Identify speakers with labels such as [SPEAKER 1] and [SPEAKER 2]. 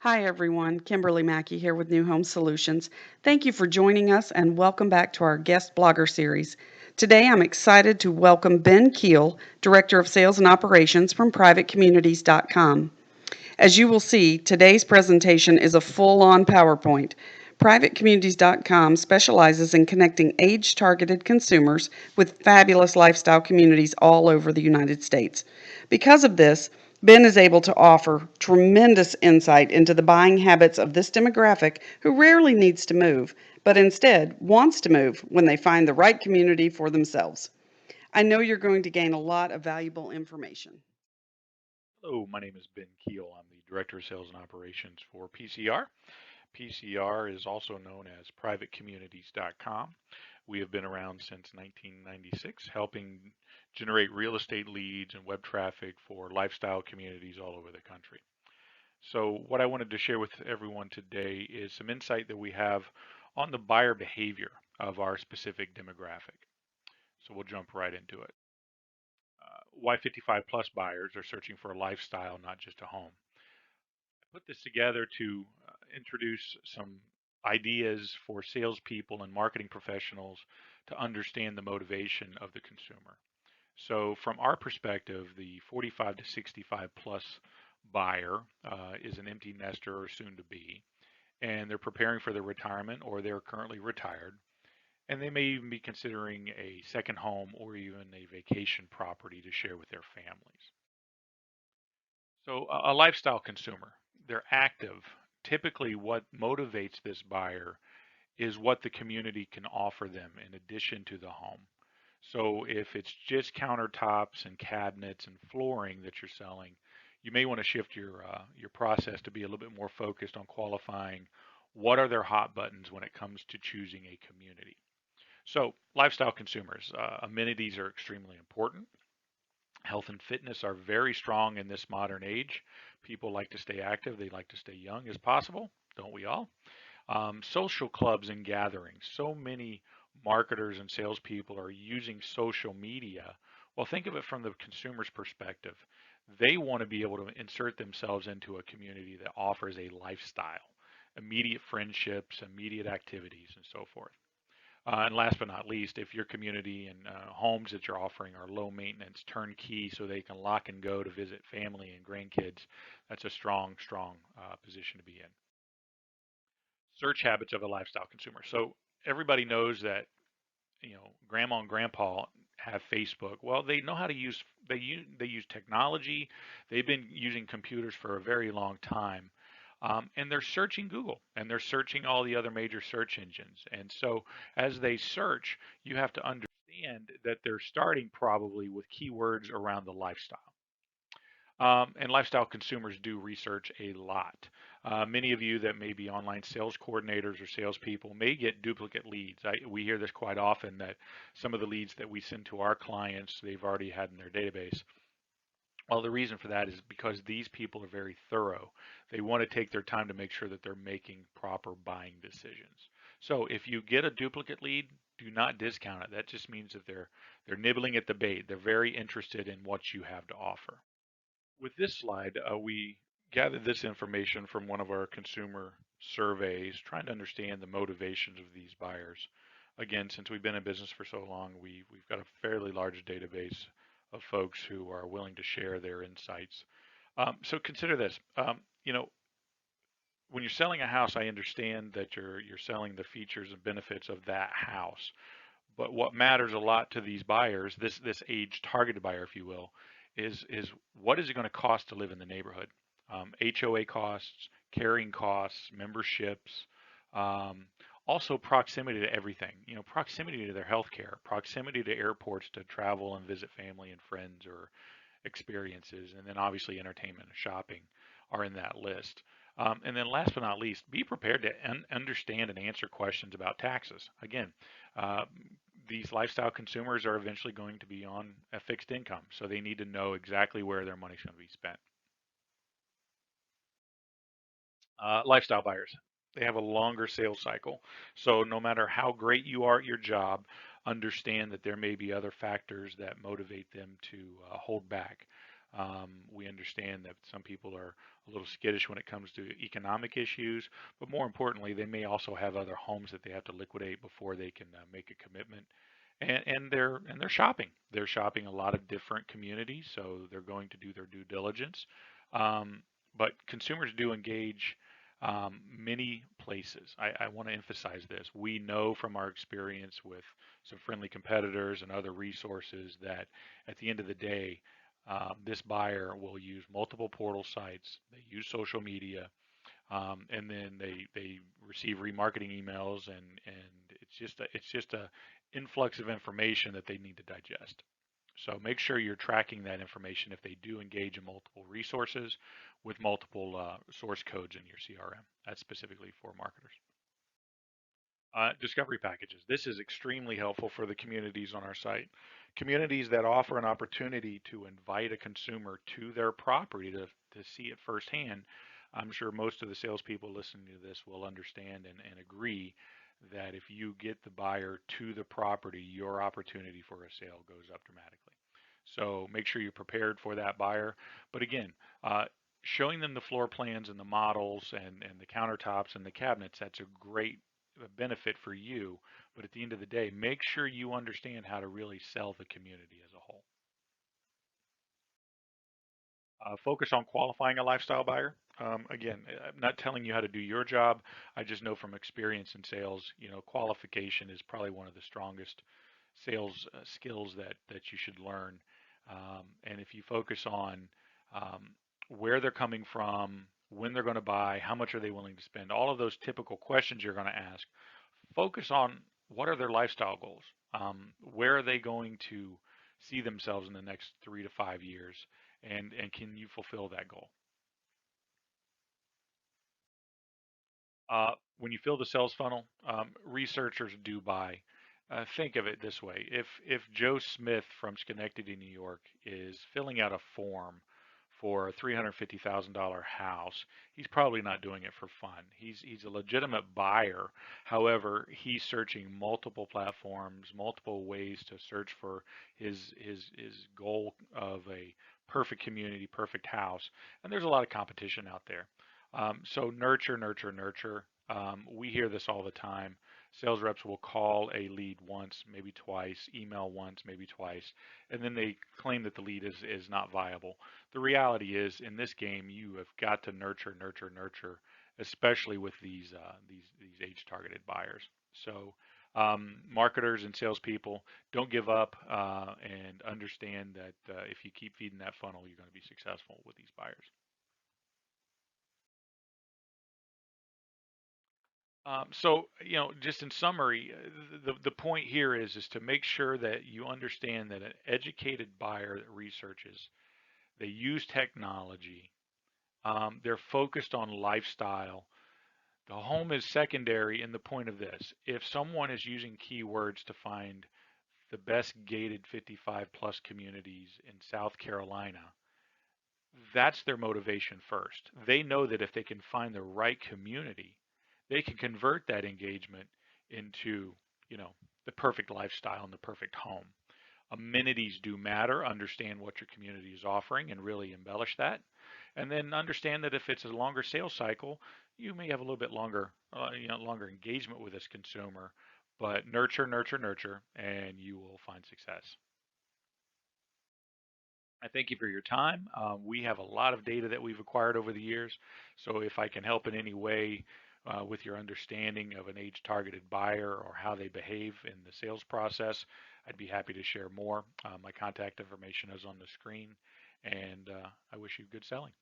[SPEAKER 1] Hi, everyone. Kimberly Mackey here with New Home Solutions. Thank you for joining us and welcome back to our guest blogger series. Today, I'm excited to welcome Ben Keal, Director of Sales and Operations from PrivateCommunities.com. As you will see, today's presentation is a full on PowerPoint. PrivateCommunities.com specializes in connecting age targeted consumers with fabulous lifestyle communities all over the United States. Because of this, Ben is able to offer tremendous insight into the buying habits of this demographic who rarely needs to move, but instead wants to move when they find the right community for themselves. I know you're going to gain a lot of valuable information.
[SPEAKER 2] Hello, my name is Ben Keal. I'm the Director of Sales and Operations for PCR. PCR is also known as PrivateCommunities.com. We have been around since 1996, helping generate real estate leads and web traffic for lifestyle communities all over the country. So, what I wanted to share with everyone today is some insight that we have on the buyer behavior of our specific demographic. So, we'll jump right into it. Why 55 plus buyers are searching for a lifestyle, not just a home. Put this together to introduce some ideas for salespeople and marketing professionals to understand the motivation of the consumer. So, from our perspective, the 45 to 65 plus buyer is an empty nester or soon to be, and they're preparing for their retirement or they're currently retired, and they may even be considering a second home or even a vacation property to share with their families. So, a lifestyle consumer, they're active. Typically, what motivates this buyer is what the community can offer them in addition to the home. So, if it's just countertops and cabinets and flooring that you're selling, you may want to shift your process to be a little bit more focused on qualifying what are their hot buttons when it comes to choosing a community. So, lifestyle consumers, amenities are extremely important. Health and fitness are very strong in this modern age. People like to stay active, they like to stay young as possible, don't we all? Social clubs and gatherings. So many marketers and salespeople are using social media. Well, think of it from the consumer's perspective. They want to be able to insert themselves into a community that offers a lifestyle, immediate friendships, immediate activities, and so forth. And last but not least, if your community and homes that you're offering are low maintenance, turnkey, so they can lock and go to visit family and grandkids, that's a strong position to be in. Search habits of a lifestyle consumer. So everybody knows that grandma and grandpa have Facebook. Well, they know how to use they use technology. They've been using computers for a very long time, and they're searching Google and they're searching all the other major search engines. And so as they search, you have to understand that they're starting probably with keywords around the lifestyle. And lifestyle consumers do research a lot. Many of you that may be online sales coordinators or salespeople may get duplicate leads. We hear this quite often that some of the leads that we send to our clients, they've already had in their database. Well, the reason for that is because these people are very thorough. They want to take their time to make sure that they're making proper buying decisions. So if you get a duplicate lead, do not discount it. That just means that they're nibbling at the bait. They're very interested in what you have to offer. With this slide, we gathered this information from one of our consumer surveys, trying to understand the motivations of these buyers. Again, since we've been in business for so long, we've got a fairly large database of folks who are willing to share their insights. So consider this. When you're selling a house, I understand that you're selling the features and benefits of that house. But what matters a lot to these buyers, this age targeted buyer, if you will, is what is it going to cost to live in the neighborhood? HOA costs, carrying costs, memberships, um, also proximity to everything. Proximity to their health care, proximity to airports to travel and visit family and friends or experiences, and then obviously entertainment and shopping are in that list. And then last but not least, be prepared to understand and answer questions about taxes. Again, uh, these lifestyle consumers are eventually going to be on a fixed income, so they need to know exactly where their money's going to be spent. Lifestyle buyers, they have a longer sales cycle. So no matter how great you are at your job, understand that there may be other factors that motivate them to hold back. We understand that some people are a little skittish when it comes to economic issues, but more importantly, they may also have other homes that they have to liquidate before they can make a commitment. And they're shopping. They're shopping a lot of different communities, so they're going to do their due diligence. Um, but consumers do engage many places. I want to emphasize this. We know from our experience with some friendly competitors and other resources that at the end of the day, this buyer will use multiple portal sites. They use social media, and then they receive remarketing emails, and it's just a influx of information that they need to digest. So make sure you're tracking that information if they do engage in multiple resources with multiple source codes in your CRM. That's specifically for marketers. Discovery packages. This is extremely helpful for the communities on our site. Communities that offer an opportunity to invite a consumer to their property to see it firsthand. I'm sure most of the salespeople listening to this will understand and agree that if you get the buyer to the property, your opportunity for a sale goes up dramatically. So make sure you're prepared for that buyer. But again, uh, showing them the floor plans and the models and the countertops and the cabinets, that's a great benefit for you. But at the end of the day, make sure you understand how to really sell the community as a whole. Focus on qualifying a lifestyle buyer. Again, I'm not telling you how to do your job. I just know from experience in sales, qualification is probably one of the strongest sales skills that you should learn. And if you focus on where they're coming from, when they're going to buy, how much are they willing to spend, all of those typical questions you're going to ask, focus on what are their lifestyle goals, where are they going to see themselves in the next 3 to 5 years, and can you fulfill that goal? When you fill the sales funnel, researchers do buy. Think of it this way: if Joe Smith from Schenectady, New York, is filling out a form for a $350,000 house, he's probably not doing it for fun. He's a legitimate buyer. However, he's searching multiple platforms, multiple ways to search for his goal of a perfect community, perfect house, and there's a lot of competition out there. So nurture, nurture, nurture. We hear this all the time. Sales reps will call a lead once, maybe twice, email once, maybe twice, and then they claim that the lead is not viable. The reality is, in this game, you have got to nurture, nurture, nurture, especially with these age-targeted buyers. So, marketers and salespeople, don't give up, and understand that if you keep feeding that funnel, you're going to be successful with these buyers. Just in summary, the point here is to make sure that you understand that an educated buyer that researches, they use technology, they're focused on lifestyle. The home is secondary in the point of this. If someone is using keywords to find the best gated 55 plus communities in South Carolina, that's their motivation first. They know that if they can find the right community, they can convert that engagement into, the perfect lifestyle and the perfect home. Amenities do matter. Understand what your community is offering and really embellish that. And then understand that if it's a longer sales cycle, you may have a little bit longer engagement with this consumer, but nurture, nurture, nurture, and you will find success. I thank you for your time. We have a lot of data that we've acquired over the years. So if I can help in any way with your understanding of an age-targeted buyer or how they behave in the sales process, I'd be happy to share more. My contact information is on the screen, and I wish you good selling.